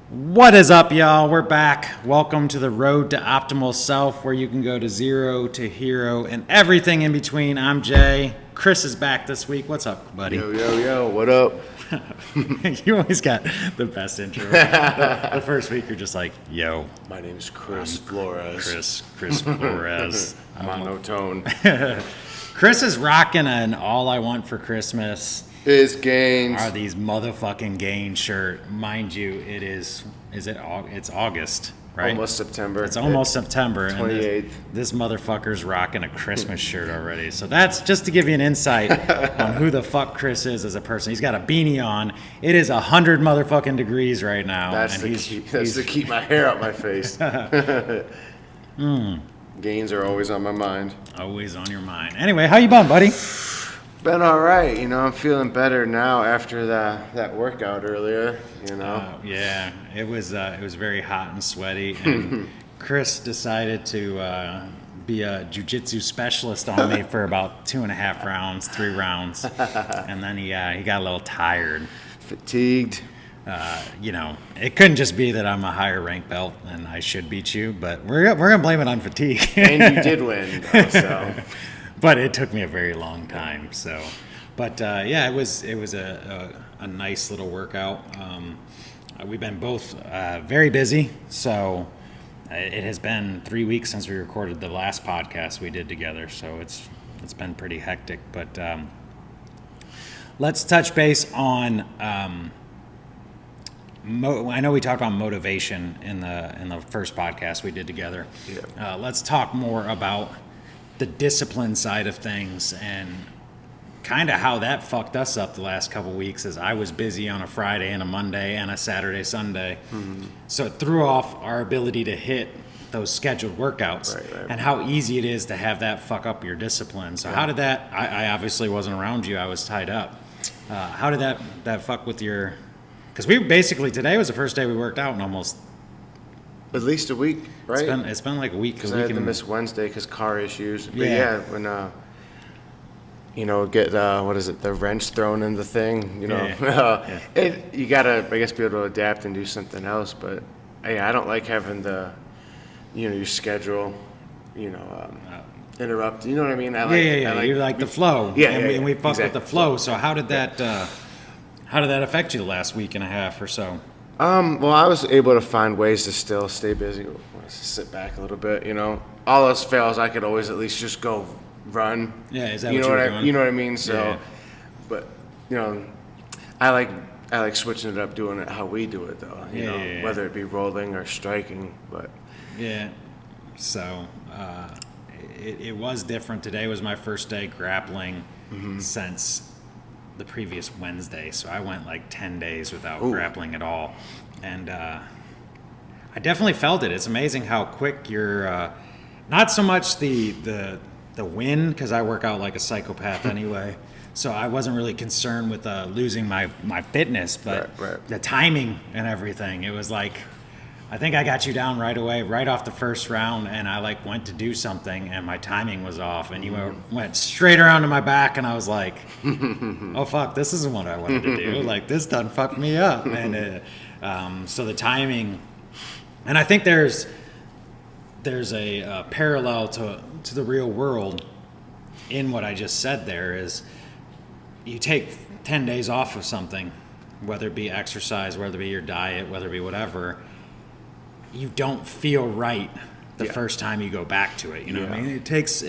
What is up, y'all? We're back. Welcome to the road to optimal self, where you can go to zero to hero and everything in between. I'm Jay. Chris is back this week. What's up, buddy? Yo, what up? You always got the best intro. The first week, you're just like, yo. My name's Chris Flores. Chris Flores. Monotone. Chris is rocking an All I Want for Christmas Is gains. are these motherfucking Gain shirt. Mind you, it's August, right? Almost September. It's almost September. 28th. And this motherfucker's rocking a Christmas shirt already. So that's just to give you an insight on who the fuck Chris is as a person. He's got a beanie on. It is 100 motherfucking degrees right now. That's the key. That's to keep my hair out my face. Gains are always on my mind. Always on your mind. Anyway, how you been, buddy? Been all right. I'm feeling better now after that workout earlier. Yeah, it was very hot and sweaty, and Chris decided to be a jiu-jitsu specialist on me for about 2.5 rounds, 3 rounds, and then he got a little tired. Fatigued. It couldn't just be that I'm a higher rank belt and I should beat you, but we're gonna blame it on fatigue. And you did win, though, so. But it took me a very long time. So, but it was a nice little workout. We've been both very busy, so it has been 3 weeks since we recorded the last podcast we did together. So it's been pretty hectic. But let's touch base on. I know we talked about motivation in the first podcast we did together. Yeah. Let's talk more about the discipline side of things and kind of how that fucked us up the last couple weeks, as I was busy on a Friday and a Monday and a Saturday, Sunday. Mm-hmm. So it threw off our ability to hit those scheduled workouts, right. And how easy it is to have that fuck up your discipline. So how did that, I obviously wasn't around you, I was tied up. How did that fuck with your, because today was the first day we worked out in almost at least a week, right? It's been like a week. Because I had to miss Wednesday because car issues. But yeah, when get the wrench thrown in the thing, you gotta, I guess, be able to adapt and do something else. But I don't like having your schedule, interrupt. You know what I mean? I like, you like the flow. Yeah, and we fucked exactly. with the flow. So how did that affect you the last week and a half or so? Well, I was able to find ways to still stay busy, sit back a little bit, All else fails, I could always at least just go run. Yeah, is that you what know you were what doing? You know what I mean? So, yeah. But, I like switching it up, doing it how we do it, though, Yeah. Whether it be rolling or striking, but. Yeah, so it was different. Today was my first day grappling since the previous Wednesday, so I went like 10 days without grappling at all, and I definitely felt it. It's amazing how quick you're not so much the win, because I work out like a psychopath anyway, so I wasn't really concerned with losing my fitness, but right. The timing and everything, it was like, I think I got you down right away, right off the first round, and I went to do something, and my timing was off, and you went straight around to my back, and I was like, "Oh fuck, this isn't what I wanted to do. This done fucked me up." And so the timing, and I think there's a parallel to the real world in what I just said. There is, you take 10 days off of something, whether it be exercise, whether it be your diet, whether it be whatever. You don't feel right the first time you go back to it. You know what I mean? It takes.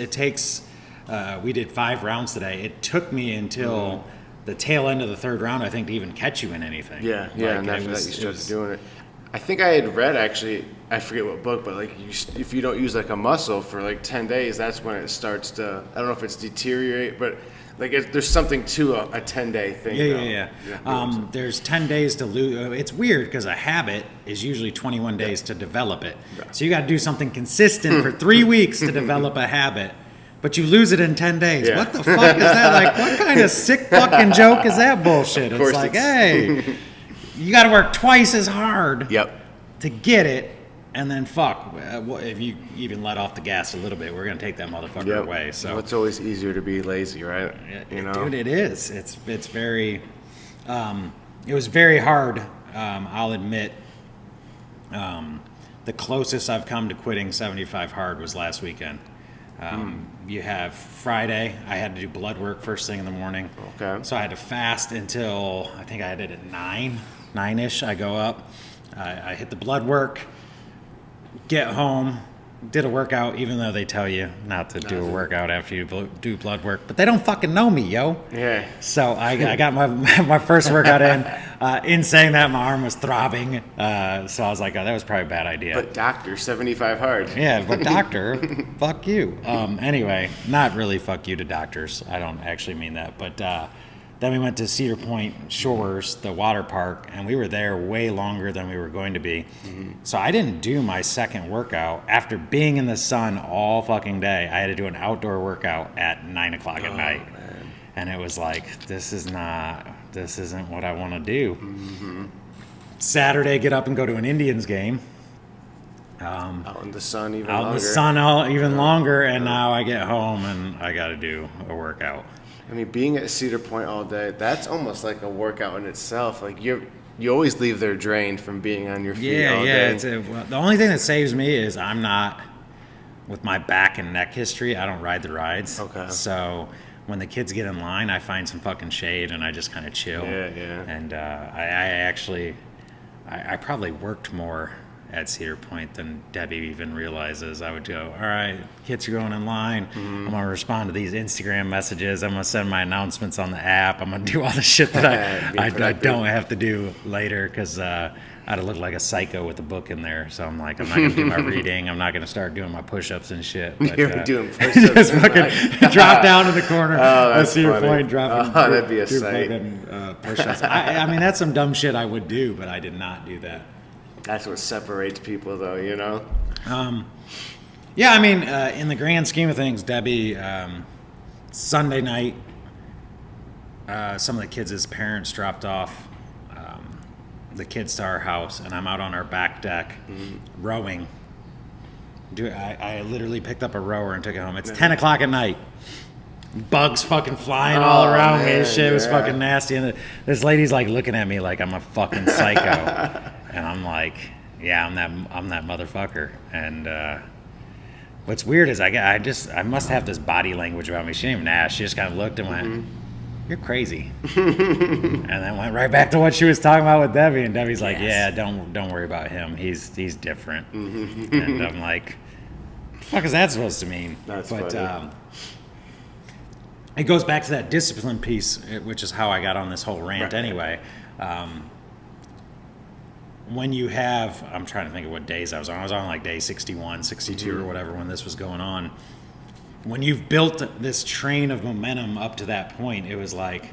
We did 5 rounds today. It took me until the tail end of the 3rd round, I think, to even catch you in anything. Yeah. And after that, you started doing it. I think I had read, actually, I forget what book, but if you don't use a muscle for 10 days, that's when it starts to. I don't know if it's deteriorate, but. There's something to a 10-day thing. Yeah. There's 10 days to lose. It's weird because a habit is usually 21 days to develop it. Yeah. So you got to do something consistent for 3 weeks to develop a habit, but you lose it in 10 days. Yeah. What the fuck is that? What kind of sick fucking joke is that bullshit? It's like, hey, you got to work twice as hard to get it. And then if you even let off the gas a little bit, we're going to take that motherfucker away. So it's always easier to be lazy, right? Dude, it is. It's very, it was very hard, I'll admit, The closest I've come to quitting 75 hard was last weekend. You have Friday, I had to do blood work first thing in the morning. Okay. So I had to fast until, I think I did it at 9-ish. I go up, I hit the blood work, get home, did a workout, even though they tell you not to do a workout after you do blood work. But they don't fucking know me, yo. Yeah. So I got my first workout in. In saying that, my arm was throbbing. So I was like, oh, that was probably a bad idea. But doctor, 75 hard. Yeah, but doctor, fuck you. Anyway, not really fuck you to doctors. I don't actually mean that. But then we went to Cedar Point Shores, the water park, and we were there way longer than we were going to be. So I didn't do my second workout. After being in the sun all fucking day, I had to do an outdoor workout at 9 o'clock at night. Man. And it was like, this isn't what I want to do. Saturday, get up and go to an Indians game. Out in the sun even Out longer. in the sun even longer, and now I get home and I got to do a workout. I mean, being at Cedar Point all day, that's almost like a workout in itself. Like you always leave there drained from being on your feet all day. Well, the only thing that saves me is I'm not, with my back and neck history, I don't ride the rides. Okay. So when the kids get in line, I find some fucking shade and I just kind of chill. Yeah. And I probably worked more at Cedar Point than Debbie even realizes. I would go, all right, kids are going in line. I'm going to respond to these Instagram messages. I'm going to send my announcements on the app. I'm going to do all the shit that I don't have to do later because I'd look like a psycho with a book in there. So I'm like, I'm not going to do my reading. I'm not going to start doing my push-ups and shit. But, You're doing push-ups. just fucking drop down in the corner. That's Cedar funny. Point, dropping. That'd be a do sight. fucking, push-ups. I mean, that's some dumb shit I would do, but I did not do that. That's what separates people, though, you know? Yeah, I mean, in the grand scheme of things, Debbie, Sunday night, some of the kids' parents dropped off the kids to our house, and I'm out on our back deck rowing. I literally picked up a rower and took it home. It's 10 o'clock at night. Bugs fucking flying all around me. This shit was fucking nasty. And this lady's like looking at me like I'm a fucking psycho. And I'm like, yeah, I'm that motherfucker. And what's weird is I must have this body language about me. She didn't even ask. She just kind of looked and went, "You're crazy," and then went right back to what she was talking about with Debbie. And Debbie's like, "Yeah, don't worry about him. He's different." And I'm like, "What the fuck is that supposed to mean?" That's but funny. it goes back to that discipline piece, which is how I got on this whole rant Right. anyway. When you have, I'm trying to think of what days I was on like day 61, 62 or whatever when this was going on. When you've built this train of momentum up to that point, it was like,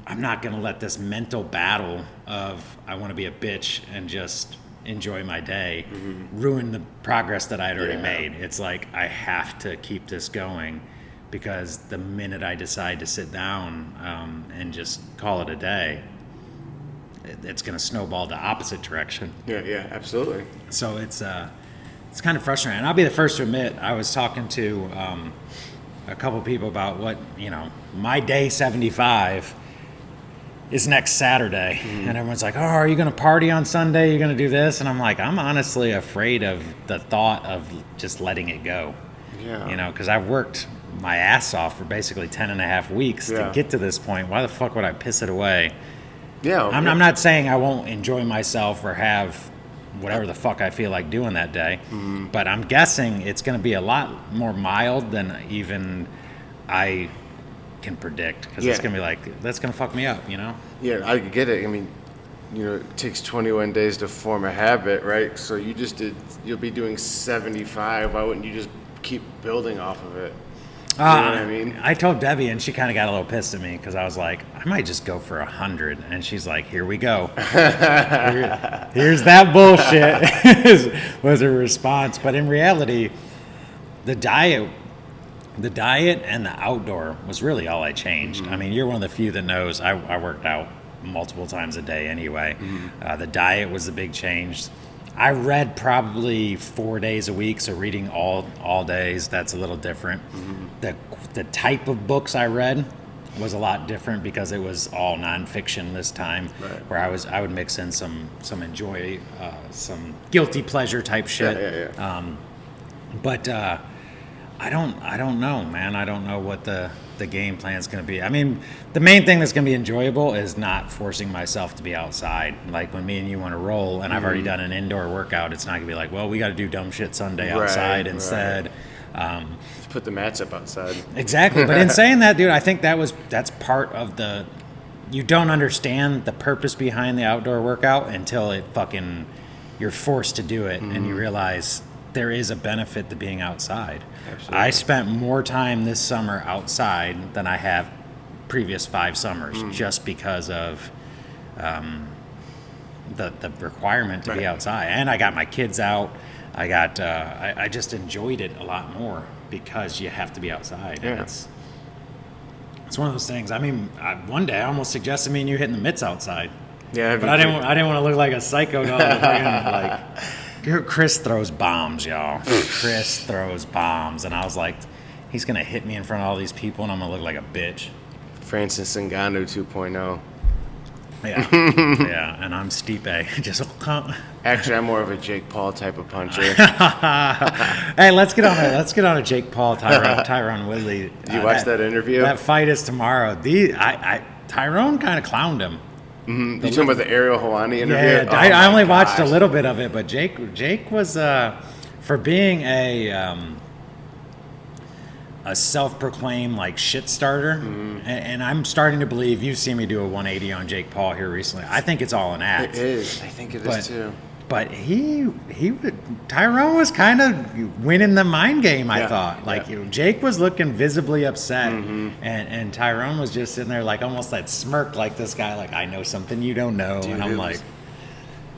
I'm not going to let this mental battle of I want to be a bitch and just enjoy my day ruin the progress that I had already made. It's like, I have to keep this going, because the minute I decide to sit down and just call it a day, it's going to snowball the opposite direction. Yeah, absolutely. So it's kind of frustrating. And I'll be the first to admit, I was talking to a couple people about what, my day 75 is next Saturday. And everyone's like, oh, are you going to party on Sunday? You're going to do this? And I'm like, I'm honestly afraid of the thought of just letting it go. Yeah. Because I've worked my ass off for basically 10 and a half weeks to get to this point. Why the fuck would I piss it away? Yeah. I'm not saying I won't enjoy myself or have whatever the fuck I feel like doing that day, but I'm guessing it's going to be a lot more mild than even I can predict, because it's going to be like, that's going to fuck me up, Yeah, I get it. I mean, it takes 21 days to form a habit, right? So you'll be doing 75. Why wouldn't you just keep building off of it? You know what I mean? I told Debbie, and she kind of got a little pissed at me because I was like, I might just go for 100. And she's like, here we go. Here's that bullshit, was her response. But in reality, the diet and the outdoor was really all I changed. I mean, you're one of the few that knows I worked out multiple times a day anyway. The diet was the big change. I read probably 4 days a week, so reading all days, that's a little different. The type of books I read, was a lot different because it was all nonfiction this time, Right. where I would mix in some enjoy, some guilty pleasure type shit. Yeah. But I don't know, man. I don't know what the game plan is going to be. I mean, the main thing that's going to be enjoyable is not forcing myself to be outside. Like when me and you want to roll, and I've already done an indoor workout, it's not going to be like, well, we got to do dumb shit Sunday outside instead. Let's put the mats up outside. Exactly. But in saying that, dude, I think that's part of the. You don't understand the purpose behind the outdoor workout until you're forced to do it, and you realize there is a benefit to being outside. Absolutely. I spent more time this summer outside than I have previous 5 summers, just because of the requirement to be outside. And I got my kids out. I just enjoyed it a lot more because you have to be outside. Yeah. And it's one of those things. I mean, one day I almost suggested me and you hitting the mitts outside. Yeah, But I didn't want to look like a psycho dog. Like, Chris throws bombs, y'all. Chris throws bombs. And I was like, he's going to hit me in front of all these people and I'm going to look like a bitch. Francis Ngannou 2.0. Yeah. Yeah. And I'm Stipe. Just Actually, I'm more of a Jake Paul type of puncher. Hey, let's get on a Jake Paul, Tyron Woodley. Did you watch that interview? That fight is tomorrow. Tyrone kind of clowned him. You talking about the Ariel Helwani interview? Yeah, Oh I only my watched a gosh. little bit of it, but Jake was for being a self-proclaimed like shit starter, and I'm starting to believe you've seen me do a 180 on Jake Paul here recently. I think it's all an act. It is. I think it is too. But Tyrone was kind of winning the mind game. I Yeah, thought, like yeah. Jake was looking visibly upset, and Tyrone was just sitting there like almost that smirk, like this guy, like I know something you don't know, Dude, and I'm like,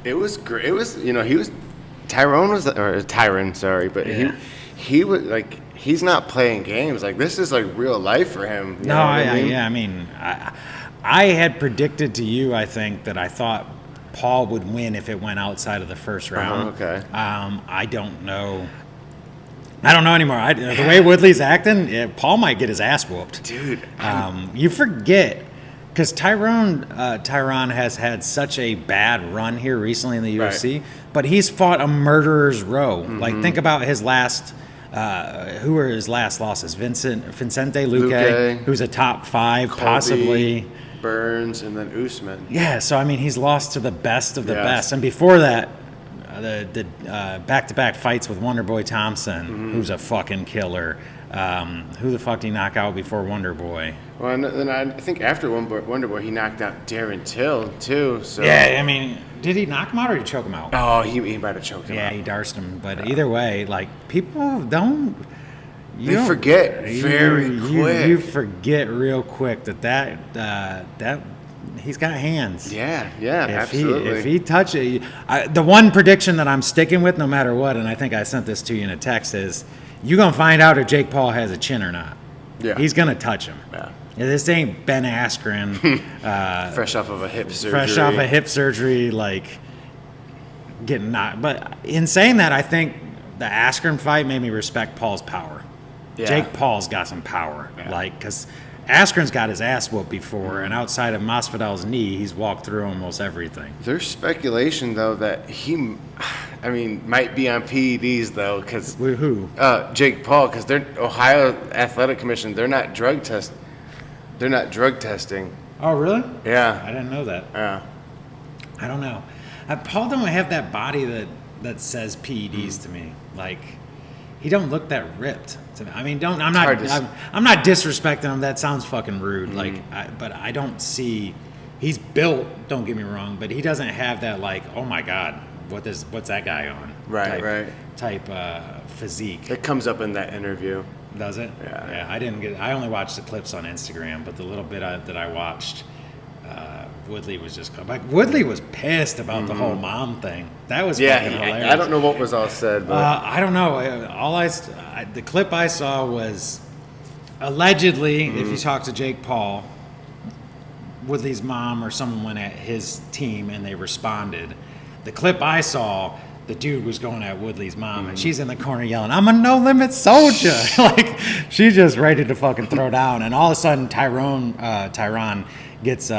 it was great. It was, he was, Tyron, sorry, but Yeah. he was like, he's not playing games. Like this is like real life for him. You no, know what I mean? yeah, I mean, I had predicted to you, I think, that I thought Paul would win if it went outside of the first round. Okay. I don't know. I don't know anymore. The way Woodley's acting, Paul might get his ass whooped. Dude. You forget, because Tyron has had such a bad run here recently in the UFC, but he's fought a murderer's row. Like, think about his last. Who were his last losses? Vicente Luque, who's a top 5, Colby, possibly. Burns, and then Usman. Yeah, so I mean, he's lost to the best of the Yes. best, and before that, the back-to-back fights with Wonderboy Thompson, who's a fucking killer. Who the fuck did he knock out before Wonderboy? Well, and then I think after Wonderboy, he knocked out Darren Till too. So Yeah, I mean, did he knock him out or did he choke him out? Oh, he might have choked him Yeah, out. he darced him. But either way, like, people don't. They forget very quick. You forget real quick that he's got hands. Yeah, If absolutely. he touch it, the one prediction that I'm sticking with, no matter what, and I think I sent this to you in a text, is you're gonna find out if Jake Paul has a chin or not. Yeah. He's gonna touch him. Yeah. This ain't Ben Askren, Fresh off of a hip surgery. fresh off a hip surgery, like getting knocked. But in saying that, I think the Askren fight made me respect Paul's power. Yeah. Jake Paul's got some power, Yeah. like, because Askren's got his ass whooped before, and outside of Masvidal's knee, he's walked through almost everything. There's speculation though that he, might be on PEDs though, because Who? Jake Paul, because they're Ohio Athletic Commission. They're not drug testing. Oh, really? Yeah. I didn't know that. Yeah. I don't know. Paul don't have that body that says PEDs to me. Like, he don't look that ripped to me. I mean, I'm not disrespecting him. That sounds fucking rude. Like, but I don't see. He's built. Don't get me wrong, but he doesn't have that, like, oh my god, what's that guy on? Type physique. It comes up in that interview. Does it? Yeah. I only watched the clips on Instagram, but the little bit that I watched, Woodley was just like, Woodley was pissed about the whole mom thing. That was fucking hilarious. I don't know what was all said, but I don't know. The clip I saw was allegedly, if you talk to Jake Paul, Woodley's mom or someone went at his team and they responded. The clip I saw, the dude was going at Woodley's mom, and she's in the corner yelling, "I'm a no limit soldier!" Like she's just ready to fucking throw down. And all of a sudden, Tyron gets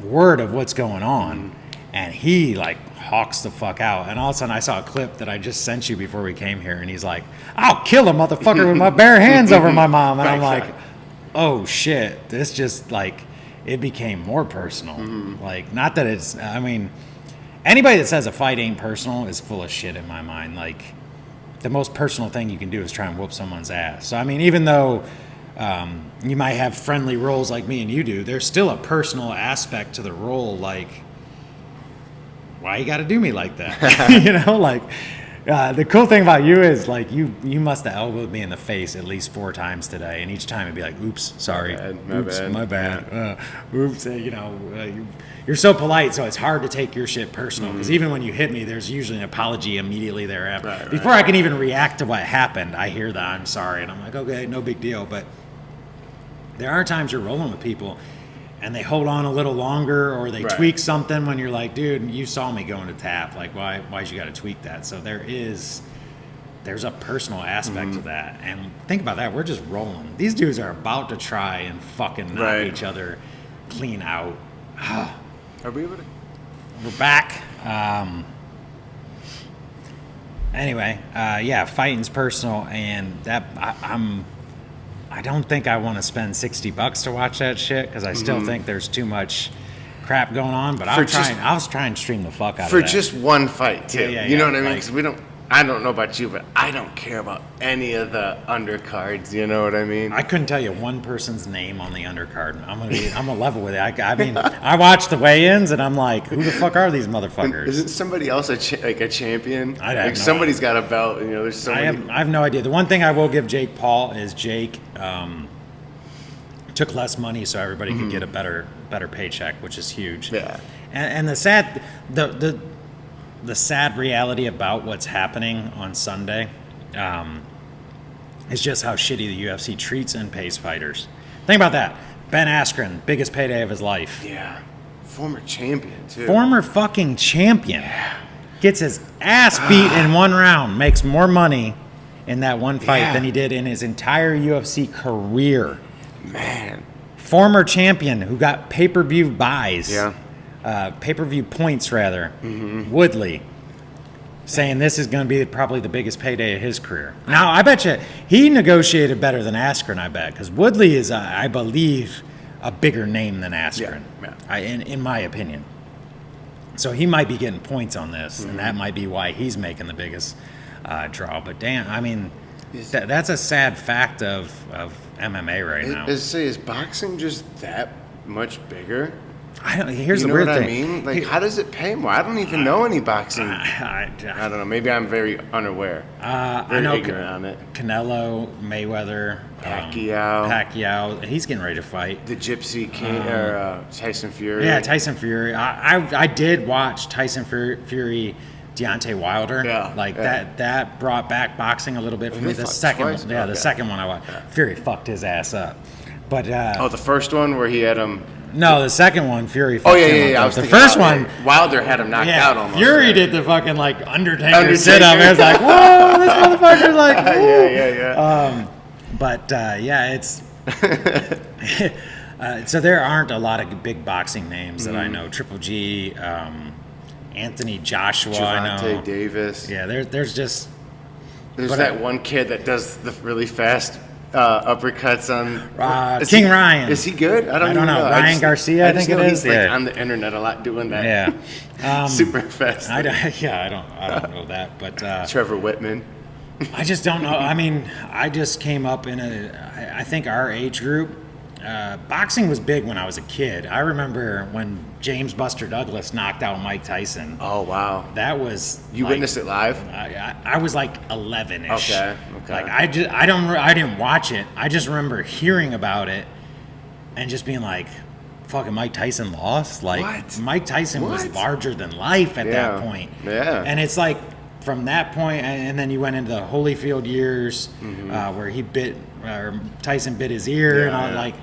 word of what's going on, and he like hawks the fuck out. And all of a sudden, I saw a clip that I just sent you before we came here, and he's like, "I'll kill a motherfucker with my bare hands over my mom," and I'm like, "Oh shit!" This just like it became more personal. Like, not that it's, I mean. Anybody that says a fight ain't personal is full of shit in my mind. Like, the most personal thing you can do is try and whoop someone's ass. So, I mean, even though you might have friendly roles like me and you do, there's still a personal aspect to the role. Like, why you got to do me like that? You know, like, the cool thing about you is, like, you must have elbowed me in the face at least 4 times today. And each time it'd be like, oops, sorry. My bad. Oops, you know, you're so polite, so it's hard to take your shit personal. Because even when you hit me, there's usually an apology immediately thereafter. Right. Before I can even react to what happened, I hear that I'm sorry. And I'm like, okay, no big deal. But there are times you're rolling with people, and they hold on a little longer, or they tweak something when you're like, dude, you saw me going to tap. Like, why'd you got to tweak that? So there's a personal aspect to that. And think about that. We're just rolling. These dudes are about to try and fucking knock each other clean out. Are we able to? We're back. Anyway, fighting's personal, and that I don't think I want to spend $60 to watch that shit, because I still think there's too much crap going on. But I was trying to stream the fuck out of that. For just one fight, too. You know what I mean? Like, Because I don't know about you, but I don't care about any of the undercards. You know what I mean? I couldn't tell you one person's name on the undercard. I'm gonna level with it. I mean, I watch the weigh-ins, and I'm like, who the fuck are these motherfuckers? Isn't somebody else a champion? I have no somebody's idea. got a belt. You know, there's somebody. I have no idea. The one thing I will give Jake Paul is Jake took less money so everybody could get a better paycheck, which is huge. Yeah. And the sad reality about what's happening on Sunday is just how shitty the UFC treats and pays fighters. Think about that. Ben Askren, biggest payday of his life. Yeah. Former champion, too. Former fucking champion. Yeah. Gets his ass beat in one round, makes more money in that one fight than he did in his entire UFC career. Man. Former champion who got pay-per-view buys. Yeah. Pay-per-view points, rather. Woodley. Saying this is going to be probably the biggest payday of his career. Now, I bet you he negotiated better than Askren, I bet. Because Woodley is, I believe, a bigger name than Askren. Yeah. In my opinion. So he might be getting points on this, and that might be why he's making the biggest draw. But damn, I mean, that's a sad fact of MMA right now. Is boxing just that much bigger? Here's the weird thing. You know what I mean? Like, how does it pay more? I don't even know any boxing. I don't know. Maybe I'm very unaware. Very ignorant on it. Canelo, Mayweather, Pacquiao. He's getting ready to fight. The Gypsy King, or Tyson Fury. Yeah, Tyson Fury. I did watch Tyson Fury, Deontay Wilder. Yeah. That brought back boxing a little bit for me. The second one. Yeah, the second one I watched. Yeah. Fury fucked his ass up. But the first one where he had him. No, the second one, Fury fucked him up. The first one, Wilder had him knocked out almost. Fury did the fucking like Undertaker sit up. It was like, whoa, this motherfucker's like, whoa. Yeah. It's so there aren't a lot of big boxing names that I know. Triple G, Anthony Joshua, I know. Davis. Yeah, there's that one kid that does the really fast uppercuts on King Ryan. Is he good? I don't know. Ryan Garcia, I think it is. He's like on the internet a lot doing that. Yeah. Super fast. I don't know that, but Trevor Whitman. I just don't know. I mean, I just came up in I think our age group. Boxing was big when I was a kid. I remember when James Buster Douglas knocked out Mike Tyson. Oh, wow. That was... You witnessed it live? I was like 11-ish. Okay. Like, I didn't watch it. I just remember hearing about it and just being like, fucking Mike Tyson lost? Like, what? Mike Tyson was larger than life at that point. Yeah. And it's like, from that point, and then you went into the Holyfield years where Tyson bit his ear and all like...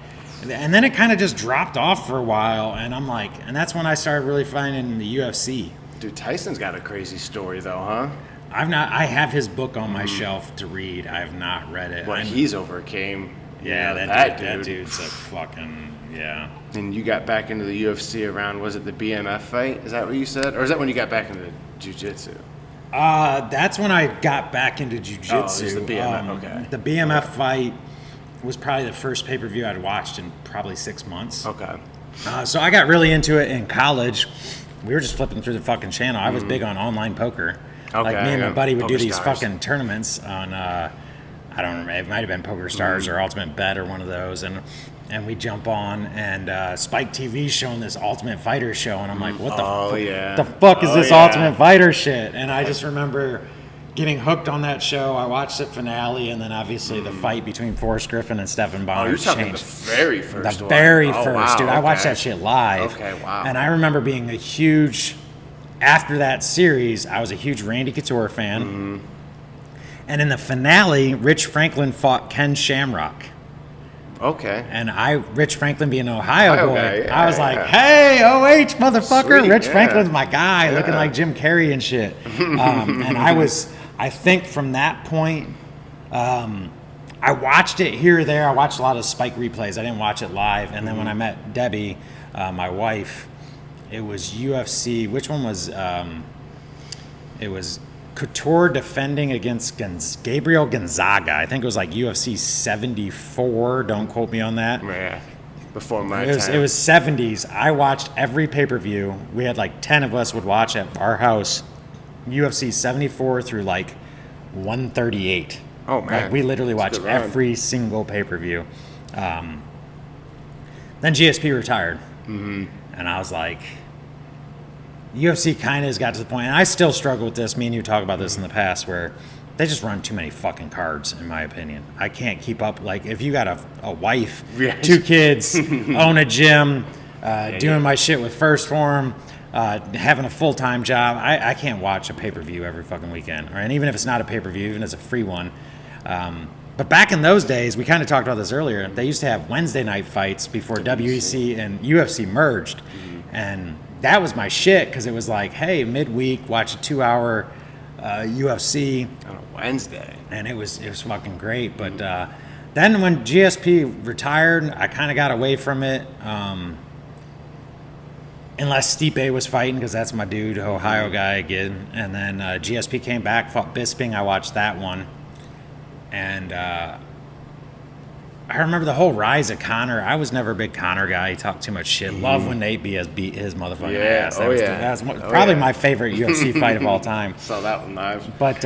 And then it kind of just dropped off for a while, and I'm like, and that's when I started really finding the UFC. Dude, Tyson's got a crazy story though, huh? I have his book on my shelf to read. I have not read it. What he's overcame. Yeah, that dude's a fucking, yeah. And you got back into the UFC around, was it the BMF fight? Is that what you said? Or is that when you got back into jiu-jitsu? That's when I got back into jiu-jitsu. Oh, it was the BMF, okay. The BMF fight was probably the first pay-per-view I'd watched in probably 6 months. Okay. So I got really into it in college. We were just flipping through the fucking channel. I was big on online poker. Okay, Like me and my buddy would do these PokerStars. fucking tournaments on, I don't remember, it might have been PokerStars or Ultimate Bet or one of those. And we jump on, and Spike TV's showing this Ultimate Fighter show, and I'm like, what the fuck is this Ultimate Fighter shit? And I just remember getting hooked on that show. I watched the finale, and then obviously the fight between Forrest Griffin and Stephen Bonner. Oh, you're talking changed. the very first The one. very Oh, first, wow, dude. I watched that shit live. Okay, wow. And I remember being a huge, after that series, I was a huge Randy Couture fan. And in the finale, Rich Franklin fought Ken Shamrock. Okay. And Rich Franklin being an Ohio boy, guy, yeah, I was like, hey, OH, motherfucker. Sweet, Rich yeah. Franklin's my guy, looking like Jim Carrey and shit. And I think from that point, I watched it here or there. I watched a lot of Spike replays. I didn't watch it live. And then when I met Debbie, my wife, it was UFC. Which one was, it was Couture defending against Gabriel Gonzaga. I think it was like UFC 74. Don't quote me on that. Yeah. Before my It time. was 70s. I watched every pay-per-view. We had like 10 of us would watch at our house. UFC 74 through like 138. Oh, man. Like we literally That's a watched good run. every single pay-per-view. Then GSP retired. And I was like, UFC kind of has got to the point, and I still struggle with this. Me and you talk about this in the past, where they just run too many fucking cards, in my opinion. I can't keep up. Like, if you got a wife, Yeah. 2 kids, own a gym, doing my shit with First Form, having a full-time job, I can't watch a pay-per-view every fucking weekend. And even if it's not a pay-per-view, even if it's a free one. But back in those days, we kind of talked about this earlier, they used to have Wednesday night fights before WEC and UFC merged. And that was my shit, because it was like, hey, midweek, watch a 2-hour UFC. On a Wednesday. And it was fucking great. But then when GSP retired, I kind of got away from it. Unless Stipe was fighting, because that's my dude, Ohio guy again. And then GSP came back, fought Bisping. I watched that one. And I remember the whole rise of Conor. I was never a big Conor guy. He talked too much shit. Love when Nate Diaz beat his motherfucking ass. That was probably my favorite UFC fight of all time. Saw that one live. But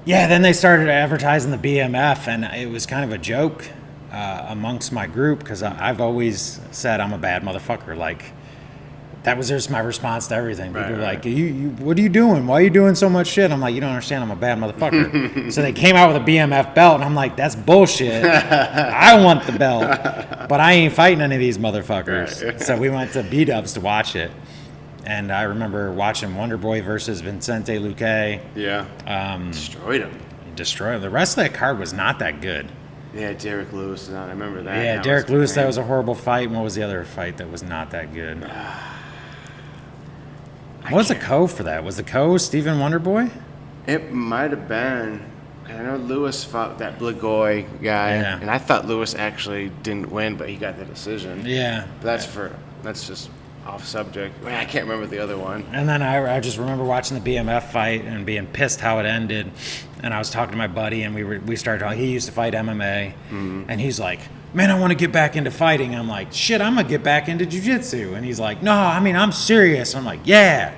then they started advertising the BMF, and it was kind of a joke amongst my group, because I've always said I'm a bad motherfucker. Like, that was just my response to everything. People were like, you, what are you doing? Why are you doing so much shit? I'm like, you don't understand, I'm a bad motherfucker. So they came out with a BMF belt, and I'm like, that's bullshit. I want the belt, but I ain't fighting any of these motherfuckers. So we went to B-Dubs to watch it. And I remember watching Wonder Boy versus Vicente Luque. Yeah. Destroyed him. Destroy him. The rest of that card was not that good. Yeah, Derek Lewis is on. I remember that. Yeah, That Derek Lewis, great. that was a horrible fight. And what was the other fight that was not that good? What was the co for that? Was the co Stephen Wonderboy? It might have been. I know Lewis fought that Blagoy guy, Yeah. and I thought Lewis actually didn't win, but he got the decision. Yeah. But that's just off subject. I can't remember the other one. And then I just remember watching the BMF fight and being pissed how it ended. And I was talking to my buddy, and we started talking. He used to fight MMA, and he's like, man, I want to get back into fighting. I'm like, shit, I'm going to get back into jiu-jitsu. And he's like, no, I mean, I'm serious. I'm like, yeah.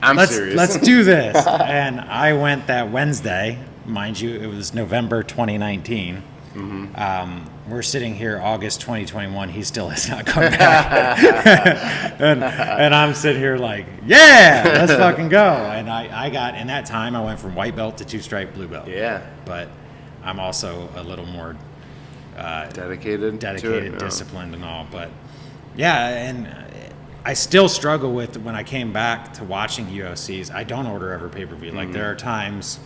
I'm serious. Let's do this. And I went that Wednesday. Mind you, it was November 2019. We're sitting here August 2021. He still has not come back. and I'm sitting here like, yeah, let's fucking go. And I got, in that time, I went from white belt to 2-stripe blue belt. Yeah. But I'm also a little more Dedicated, disciplined and all. But yeah, and I still struggle with when I came back to watching UFCs. I don't order every pay-per-view. Like, there are times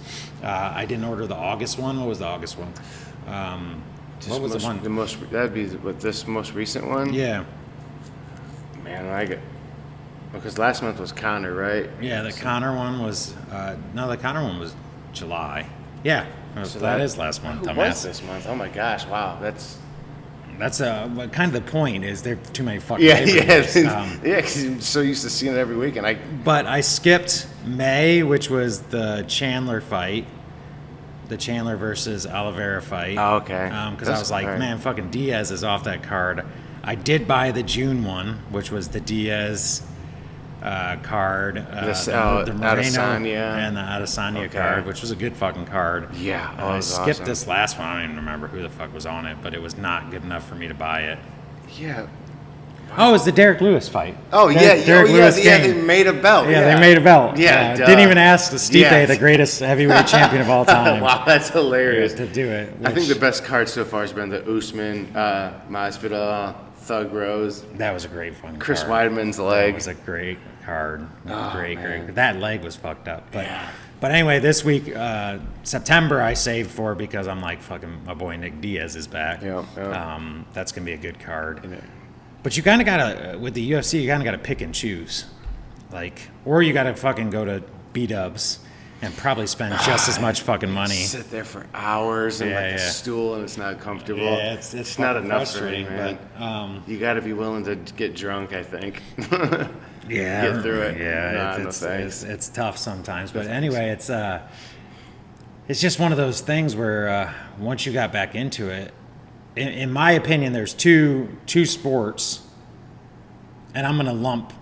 I didn't order the August one. What was the August one? What was the one? That'd be what, this most recent one. Yeah. Man, I get Because last month was Connor, right? Yeah, the Connor one was no, the Connor one was July. Yeah, So that is last month. Who was this month? Oh my gosh! Wow, that's kind of the point. Is there too many fucking yeah. pay-per-views. Yeah, because you're so used to seeing it every week, and But I skipped May, which was the Chandler fight, the Chandler versus Oliveira fight. Oh, okay. Because I was like, right. man, fucking Diaz is off that card. I did buy the June one, which was the Diaz card, the Moreno Adesanya. and the Adesanya card, which was a good fucking card. Yeah, I skipped awesome. this last one. I don't even remember who the fuck was on it, but it was not good enough for me to buy it. Yeah. Oh, it was the Derek Lewis fight. Oh yeah, Derek Lewis they made a belt. Yeah, they made a belt. Yeah, didn't even ask Stipe, Yes. the greatest heavyweight champion of all time. Wow, that's hilarious. To do it. I think the best card so far has been the Usman, Masvidal, Thug Rose, that was a great fucking Chris card. Weidman's That leg. was a great card. Great. Man. That leg was fucked up. But anyway, this week, September, I saved for because I'm like, fucking, my boy Nick Diaz is back. Yeah. That's going to be a good card. But you kind of got to, with the UFC, you kind of got to pick and choose. Like, or you got to fucking go to B-dubs and probably spend just as much fucking money. Sit there for hours in a stool and it's not comfortable. Yeah, it's not fucking enough for me, frustrating, man. but You got to be willing to get drunk, I think. yeah, Get through it. Yeah, No thanks. it's tough sometimes. But anyway, it's just one of those things where once you got back into it, in my opinion, there's two sports, and I'm going to lump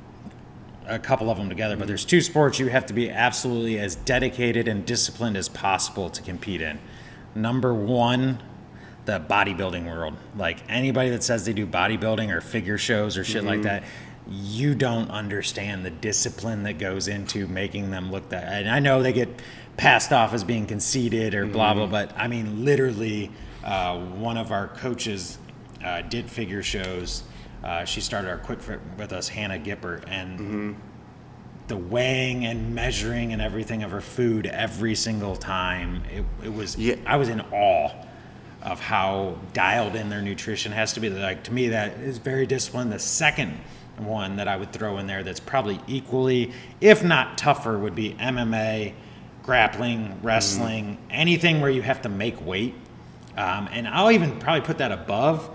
a couple of them together, but there's two sports you have to be absolutely as dedicated and disciplined as possible to compete in. Number one, the bodybuilding world. Like anybody that says they do bodybuilding or figure shows or shit like that, you don't understand the discipline that goes into making them look that. And I know they get passed off as being conceited or blah, blah, but I mean, literally, one of our coaches did figure shows. She started our quick fit with us, Hannah Gippert, and the weighing and measuring and everything of her food every single time. It was, I was in awe of how dialed in their nutrition has to be. Like, to me, that is very disciplined. The second one that I would throw in there that's probably equally, if not tougher, would be MMA, grappling, wrestling, anything where you have to make weight. And I'll even probably put that above.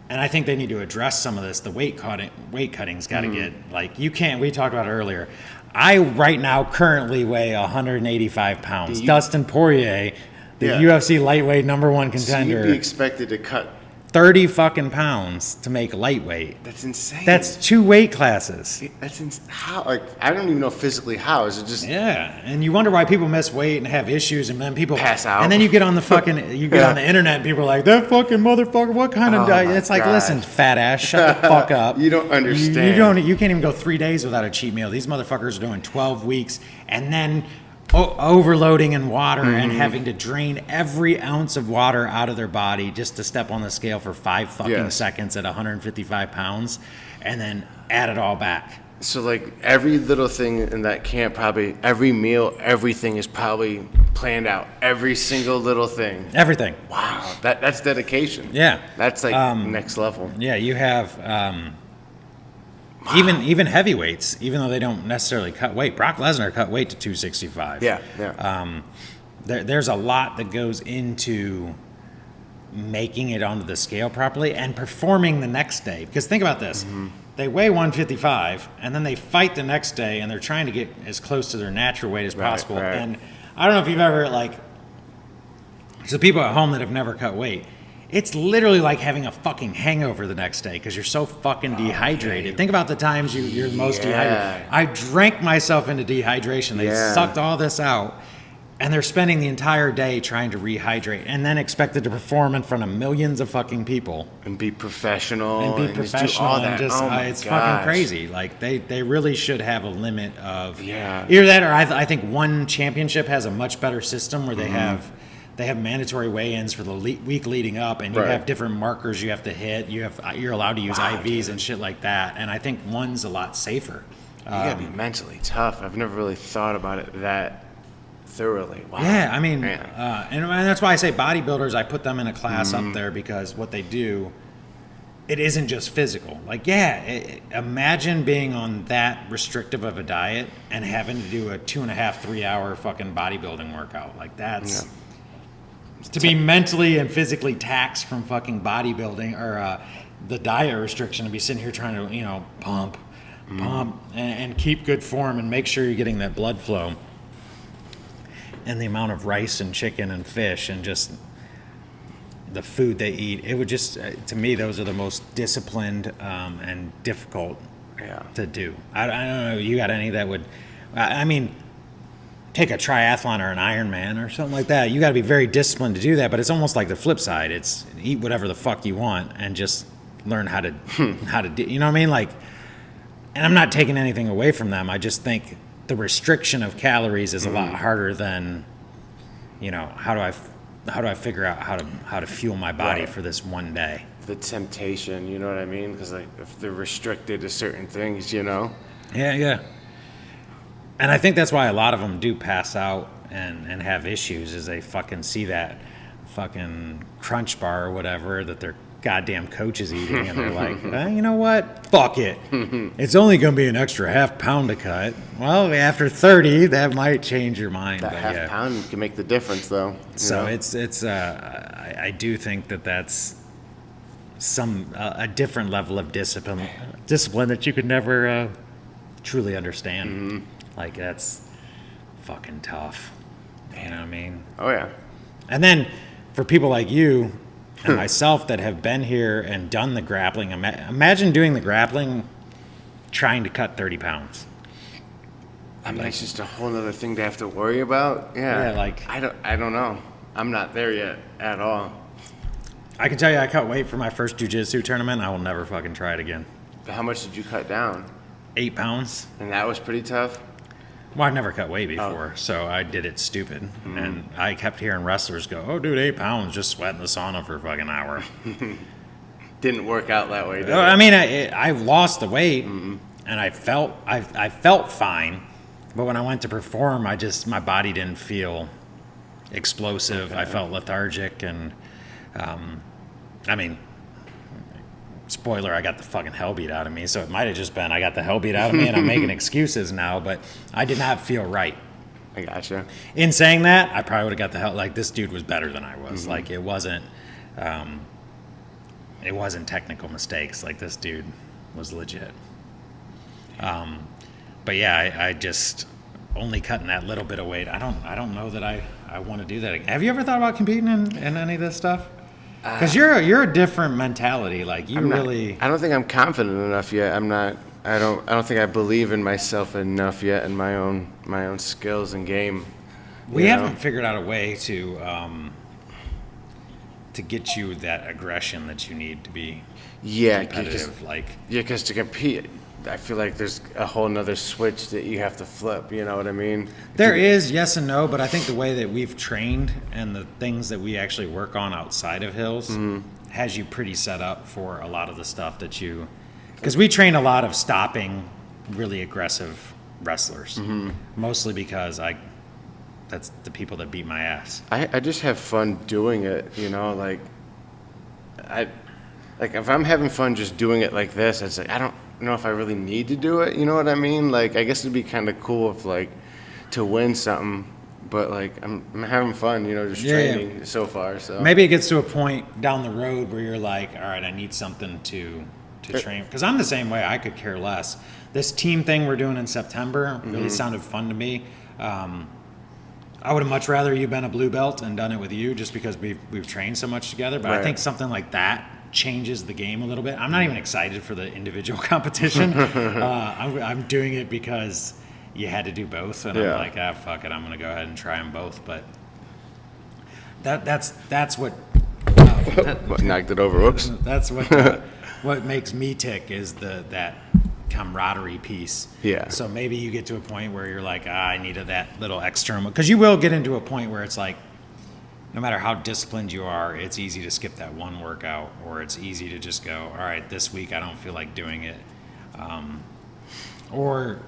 And I think they need to address some of this. The weight cutting's got to get, like, you can't, we talked about it earlier. I right now currently weigh 185 pounds. Dustin Poirier, the UFC lightweight number one contender. So you'd be expected to cut 30 fucking pounds to make lightweight. That's insane. That's two weight classes. That's how? Like, I don't even know physically how. Is it just? Yeah, and you wonder why people miss weight and have issues, and then people pass out. And then you get on the fucking, on the internet, and people are like, "That fucking motherfucker, what kind of diet?" It's like, listen, fat ass, shut the fuck up. You don't understand. You can't even go 3 days without a cheat meal. These motherfuckers are doing 12 weeks, and then overloading in water and having to drain every ounce of water out of their body just to step on the scale for 5 fucking seconds at 155 pounds, and then add it all back. So, like, every little thing in that camp, probably every meal, everything is probably planned out. Every single little thing. Everything. Wow, that's dedication. Yeah. That's like next level. Yeah, you have even heavyweights, even though they don't necessarily cut weight. Brock Lesnar cut weight to 265. Yeah. There's a lot that goes into making it onto the scale properly and performing the next day. Because think about this. They weigh 155, and then they fight the next day, and they're trying to get as close to their natural weight as possible. Right. And I don't know if you've ever, like, so people at home that have never cut weight, it's literally like having a fucking hangover the next day because you're so fucking dehydrated. Think about the times you're most dehydrated. I drank myself into dehydration. They sucked all this out, and they're spending the entire day trying to rehydrate and then expected to perform in front of millions of fucking people. And be professional. And just do all that. It's fucking crazy. Like, they really should have a limit of either that, or I think one championship has a much better system where they have mandatory weigh-ins for the week leading up, and you have different markers you have to hit. You're allowed to use IVs and shit like that. And I think one's a lot safer. You gotta be mentally tough. I've never really thought about it that thoroughly. Wow. Yeah, I mean, and that's why I say bodybuilders. I put them in a class up there because what they do it isn't just physical. Like, yeah, imagine being on that restrictive of a diet and having to do a 2.5, 3 hour fucking bodybuilding workout. Like, that's to be mentally and physically taxed from fucking bodybuilding or the diet restriction, to be sitting here trying to, pump and keep good form and make sure you're getting that blood flow. And the amount of rice and chicken and fish and just the food they eat, it would just, to me, those are the most disciplined and difficult to do. I don't know, you got any that would, I mean, take a triathlon or an Ironman or something like that. You got to be very disciplined to do that, but it's almost like the flip side. It's eat whatever the fuck you want and just learn how to do, you know what I mean? Like, and I'm not taking anything away from them. I just think the restriction of calories is a lot harder than, how do I figure out how to fuel my body for this one day? The temptation, you know what I mean? Because like if they're restricted to certain things, Yeah. And I think that's why a lot of them do pass out and have issues, is they fucking see that fucking Crunch Bar or whatever that their goddamn coach is eating, and they're like, you know what? Fuck it. It's only going to be an extra half pound to cut. Well, after 30, that might change your mind. That half pound can make the difference, though. So I do think that's a different level of discipline that you could never truly understand. Like, that's fucking tough. You know what I mean? Oh, yeah. And then for people like you and myself that have been here and done the grappling, imagine doing the grappling trying to cut 30 pounds. I mean, it's just a whole other thing to have to worry about. Yeah. Like, I don't know. I'm not there yet at all. I can tell you I cut weight for my first jiu-jitsu tournament. I will never fucking try it again. How much did you cut down? 8 pounds. And that was pretty tough? Well, I've never cut weight before, so I did it stupid. And I kept hearing wrestlers go, "Oh, dude, 8 pounds, just sweat in the sauna for a fucking hour." Didn't work out that way, did it? I mean, I lost the weight, and I felt fine. But when I went to perform, my body didn't feel explosive. Okay. I felt lethargic, and I mean, spoiler, I got the fucking hell beat out of me, so it might have just been I got the hell beat out of me and I'm making excuses now, but I did not feel right. I gotcha. In saying that, I probably would have got the hell, like, this dude was better than I was. Like, it wasn't technical mistakes. Like, this dude was legit. But yeah, I just only cutting that little bit of weight. I don't know that I want to do that again. Have you ever thought about competing in any of this stuff? Because you're a different mentality. Like, you really. I don't think I'm confident enough yet. I'm not. I don't think I believe in myself enough yet, in my own skills and game. We haven't figured out a way to get you that aggression that you need to be competitive. Because to compete, I feel like there's a whole nother switch that you have to flip. You know what I mean? There is, yes and no, but I think the way that we've trained and the things that we actually work on outside of hills has you pretty set up for a lot of the stuff that you. Because we train a lot of stopping really aggressive wrestlers, mostly because that's the people that beat my ass. I just have fun doing it, like if I'm having fun just doing it like this, it's like I don't know if I really need to do it, you know what I mean? Like, I guess it'd be kind of cool if to win something, but I'm having fun, just training so far. So maybe it gets to a point down the road where you're like, all right, I need something to train, because I'm the same way. I could care less. This team thing we're doing in September really sounded fun to me. I would have much rather you been a blue belt and done it with you, just because we've trained so much together. But right. I think something like that changes the game a little bit. I'm not even excited for the individual competition. I'm doing it because you had to do both, and I'm like, fuck it, I'm gonna go ahead and try them both. But that's what knocked it over. Whoops. That's what makes me tick is that camaraderie piece. Yeah. So maybe you get to a point where you're like, I needed that little extra, because you will get into a point where it's like, no matter how disciplined you are, it's easy to skip that one workout, or it's easy to just go, all right, this week I don't feel like doing it. Or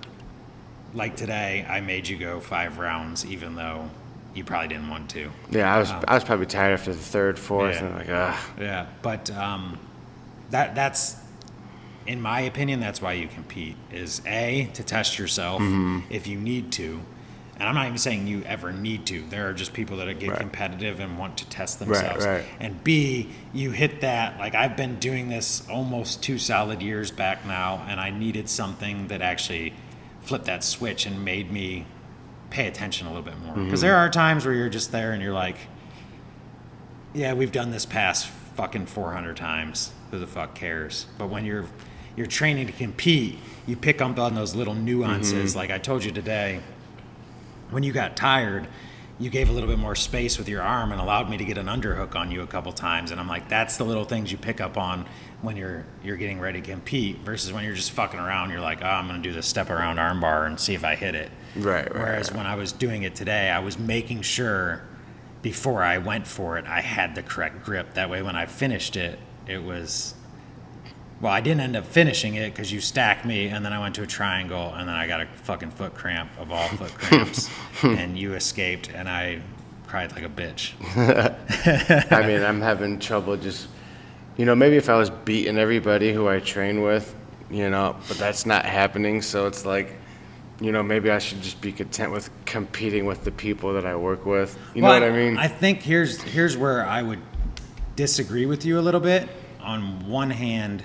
like today, I made you go 5 rounds, even though you probably didn't want to. Yeah, I was probably tired after the third, fourth, and like, Yeah, but that's in my opinion, that's why you compete, is A, to test yourself if you need to. And I'm not even saying you ever need to. There are just people that get competitive and want to test themselves. Right. And B, you hit that, like I've been doing this almost 2 solid years back now, and I needed something that actually flipped that switch and made me pay attention a little bit more. Because there are times where you're just there and you're like, yeah, we've done this past fucking 400 times. Who the fuck cares? But when you're training to compete, you pick up on those little nuances. Like I told you today, when you got tired, you gave a little bit more space with your arm and allowed me to get an underhook on you a couple times. And I'm like, that's the little things you pick up on when you're getting ready to compete versus when you're just fucking around. You're like, oh, I'm going to do this step around arm bar and see if I hit it. Whereas when I was doing it today, I was making sure before I went for it, I had the correct grip. That way when I finished it, it was... Well, I didn't end up finishing it because you stacked me, and then I went to a triangle, and then I got a fucking foot cramp of all foot cramps, and you escaped, and I cried like a bitch. I mean, I'm having trouble just, maybe if I was beating everybody who I train with, but that's not happening, so it's like, maybe I should just be content with competing with the people that I work with. You know what I mean? I think here's where I would disagree with you a little bit. On one hand,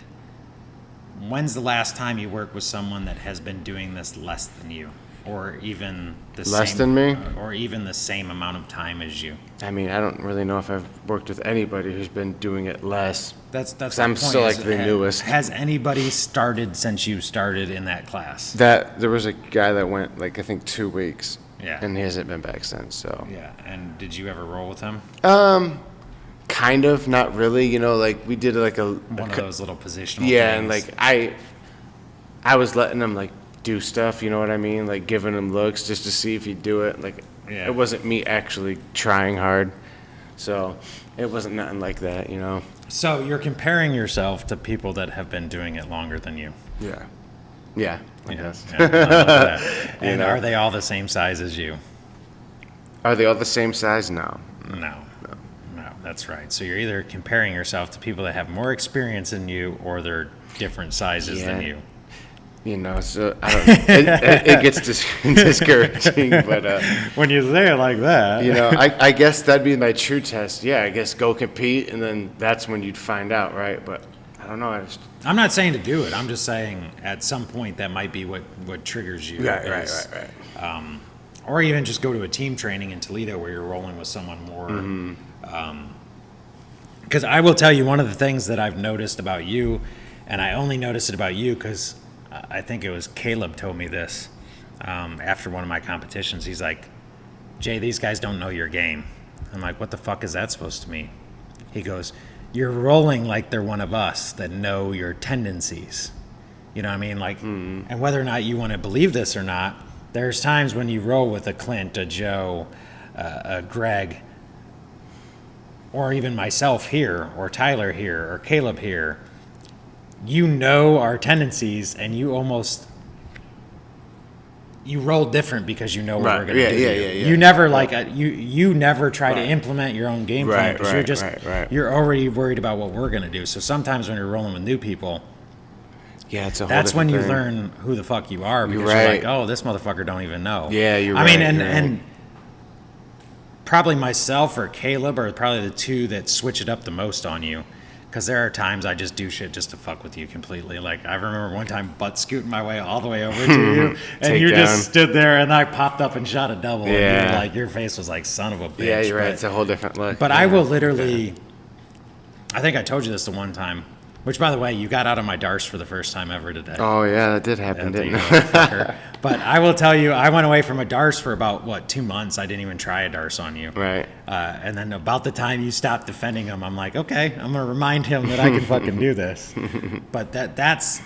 when's the last time you worked with someone that has been doing this less than you, or even the less than me, or even the same amount of time as you? I mean, I don't really know if I've worked with anybody who's been doing it less. That's. I'm still like the newest. Has anybody started since you started in that class? There was a guy that went like I think 2 weeks. Yeah. And he hasn't been back since. So. Yeah. And did you ever roll with him? Kind of, not really. Like we did like one of those little positional. Yeah, things. and like I was letting him like do stuff. You know what I mean? Like giving him looks just to see if he'd do it. Like it wasn't me actually trying hard, so it wasn't nothing like that. So you're comparing yourself to people that have been doing it longer than you. Yeah. I guess. Yeah, and are they all the same size as you? Are they all the same size? No. No, that's right. So you're either comparing yourself to people that have more experience than you, or they're different sizes than you. So I don't. It gets discouraging, but when you say it like that, I guess that'd be my true test. Yeah, I guess go compete, and then that's when you'd find out, right? But I don't know. I'm not saying to do it. I'm just saying at some point that might be what triggers you. Right. Or even just go to a team training in Toledo where you're rolling with someone more. Because I will tell you, one of the things that I've noticed about you, and I only noticed it about you because I think it was Caleb told me this after one of my competitions. He's like, Jay, these guys don't know your game. I'm like, what the fuck is that supposed to mean? He goes, you're rolling like they're one of us that know your tendencies. You know what I mean? Like, and whether or not you want to believe this or not, there's times when you roll with a Clint, a Joe, a Greg, or even myself here, or Tyler here, or Caleb here, you know our tendencies, and you roll different because you know what we're going to do. Yeah. You never you never try to implement your own game plan because you're already worried about what we're going to do. So sometimes when you're rolling with new people, it's a whole that's when you thing. learn who the fuck you are because you're like, oh, this motherfucker don't even know. Yeah, you're right. I mean, and probably myself or Caleb are probably the two that switch it up the most on you. Because there are times I just do shit just to fuck with you completely. Like, I remember one time butt scooting my way all the way over to you, and you just stood there, and I popped up and shot a double, and your face was like, son of a bitch. Yeah, you're right. It's a whole different look. But I will literally, I think I told you this the one time, which, by the way, you got out of my darts for the first time ever today. Oh, yeah, that did happen, didn't it? But I will tell you, I went away from a darts for about, 2 months. I didn't even try a darts on you. Right. And then about the time you stopped defending him, I'm like, okay, I'm going to remind him that I can fucking do this. But that's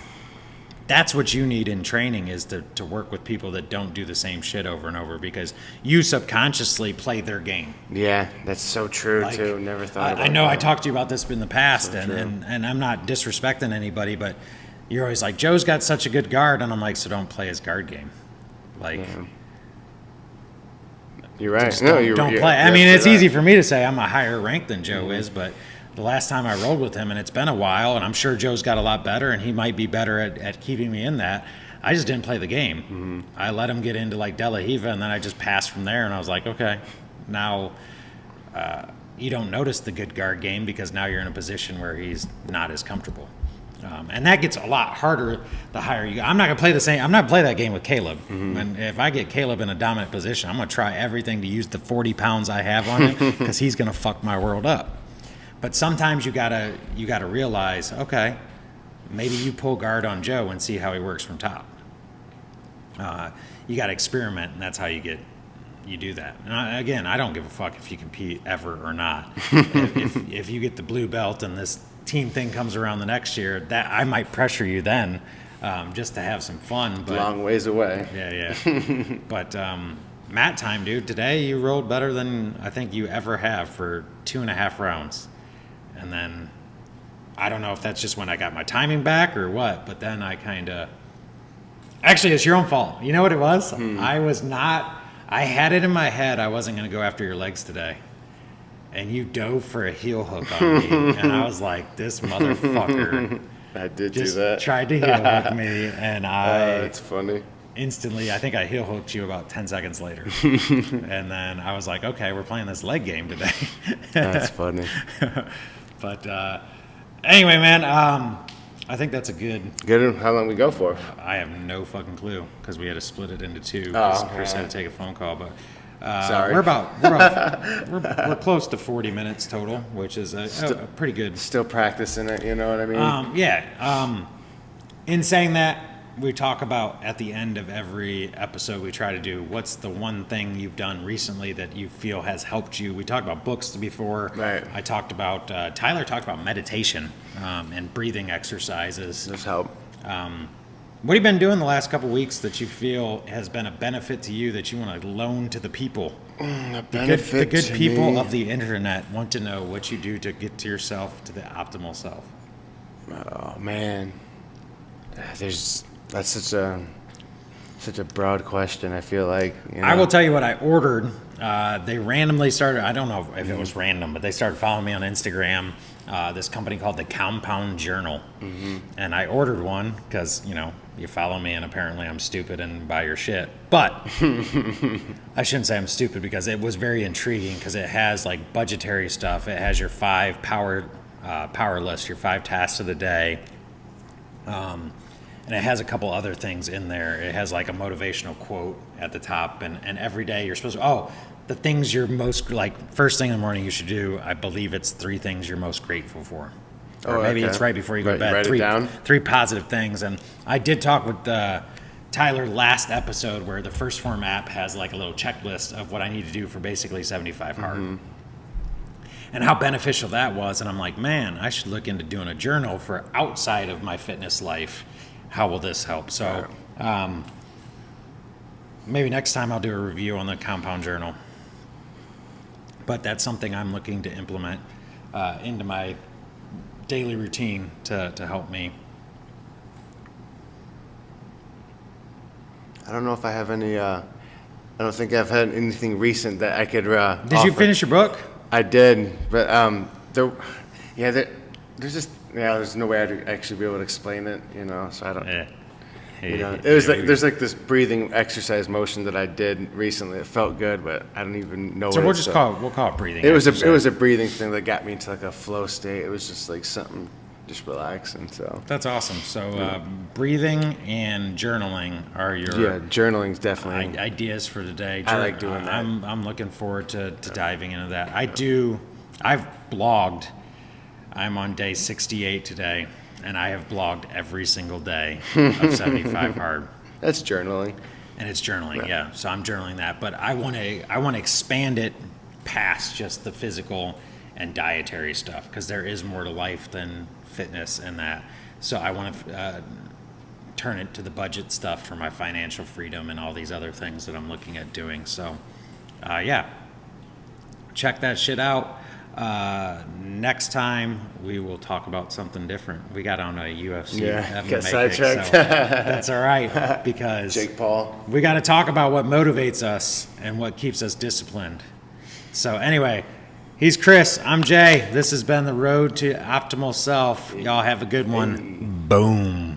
what you need in training is to work with people that don't do the same shit over and over because you subconsciously play their game. Yeah, that's so true, too. Never thought about that. I know I talked to you about this in the past, and I'm not disrespecting anybody, but you're always like, Joe's got such a good guard, and I'm like, so don't play his guard game. Like, you're right. Don't play. I mean, it's easy for me to say I'm a higher rank than Joe is, but the last time I rode with him, and it's been a while, and I'm sure Joe's got a lot better, and he might be better at keeping me in that. I just didn't play the game. Mm-hmm. I let him get into like De La Riva, and then I just passed from there, and I was like, okay, now you don't notice the good guard game because now you're in a position where he's not as comfortable. And that gets a lot harder the higher you go. I'm not going to play the same. I'm not going to play that game with Caleb. Mm-hmm. And if I get Caleb in a dominant position, I'm going to try everything to use the 40 pounds I have on him because he's going to fuck my world up. But sometimes you gotta realize, okay, maybe you pull guard on Joe and see how he works from top. You got to experiment, and that's how you do that. And I don't give a fuck if you compete ever or not. if you get the blue belt and this team thing comes around the next year, that I might pressure you then, just to have some fun. But long ways away. Yeah. But mat time, dude. Today you rolled better than I think you ever have for 2.5 rounds, and then I don't know if that's just when I got my timing back or what. But then I kind of actually, it's your own fault. You know what it was? I had it in my head I wasn't going to go after your legs today. And you dove for a heel hook on me, and I was like, "This motherfucker!" I did just do that. Tried to heel hook me, and It's funny. Instantly, I think I heel hooked you about 10 seconds later, and then I was like, "Okay, we're playing this leg game today." That's funny. But anyway, man, I think that's a good. Good. How long we go for? I have no fucking clue because we had to split it into two. Because Chris had to take a phone call, but. Sorry. We're close to 40 minutes total, which is a pretty good. Still practicing it, you know what I mean? In saying that, we talk about at the end of every episode, we try to do what's the one thing you've done recently that you feel has helped you. We talked about books before. Right. I talked about Tyler talked about meditation and breathing exercises. Those help. What have you been doing the last couple of weeks that you feel has been a benefit to you that you want to loan to the people? The good people of the internet want to know what you do to get to yourself to the optimal self. Oh man, that's such a broad question. I feel like I will tell you what I ordered. They randomly started. I don't know if it was random, but they started following me on Instagram. This company called the Compound Journal, and I ordered one because you follow me and apparently I'm stupid and buy your shit. But I shouldn't say I'm stupid because it was very intriguing because it has like budgetary stuff. It has your 5 power list, your 5 tasks of the day, and it has a couple other things in there. It has like a motivational quote at the top, and every day you're supposed to the things you're most like first thing in the morning you should do. I believe it's 3 things you're most grateful for. Or maybe it's right before you go to bed. Three positive things. And I did talk with Tyler last episode where the First Form app has like a little checklist of what I need to do for basically 75 hard. And how beneficial that was. And I'm like, man, I should look into doing a journal for outside of my fitness life. How will this help? So maybe next time I'll do a review on the Compound Journal. But that's something I'm looking to implement into my daily routine to help me. I don't know if I have any. I don't think I've had anything recent that I could. Did you finish your book? I did, but there's no way I'd actually be able to explain it. So I don't. It was like there's like this breathing exercise motion that I did recently. It felt good, but I don't even know. So we'll call it breathing. It was a breathing thing that got me into like a flow state. It was just like something, just relaxing. So that's awesome. So breathing and journaling are your journaling's definitely ideas for today. I like doing that. I'm looking forward to diving into that. I've blogged. I'm on day 68 today. And I have blogged every single day of 75 hard. That's journaling. And it's journaling, yeah. So I'm journaling that, but I want to expand it past just the physical and dietary stuff because there is more to life than fitness and that. So I want to turn it to the budget stuff for my financial freedom and all these other things that I'm looking at doing. So, check that shit out. Next time we will talk about something different. We got on a UFC get sidetracked. So that's all right because Jake Paul. We got to talk about what motivates us and what keeps us disciplined. So anyway, He's Chris. I'm Jay. This has been the Road to Optimal Self. Y'all have a good one. Boom.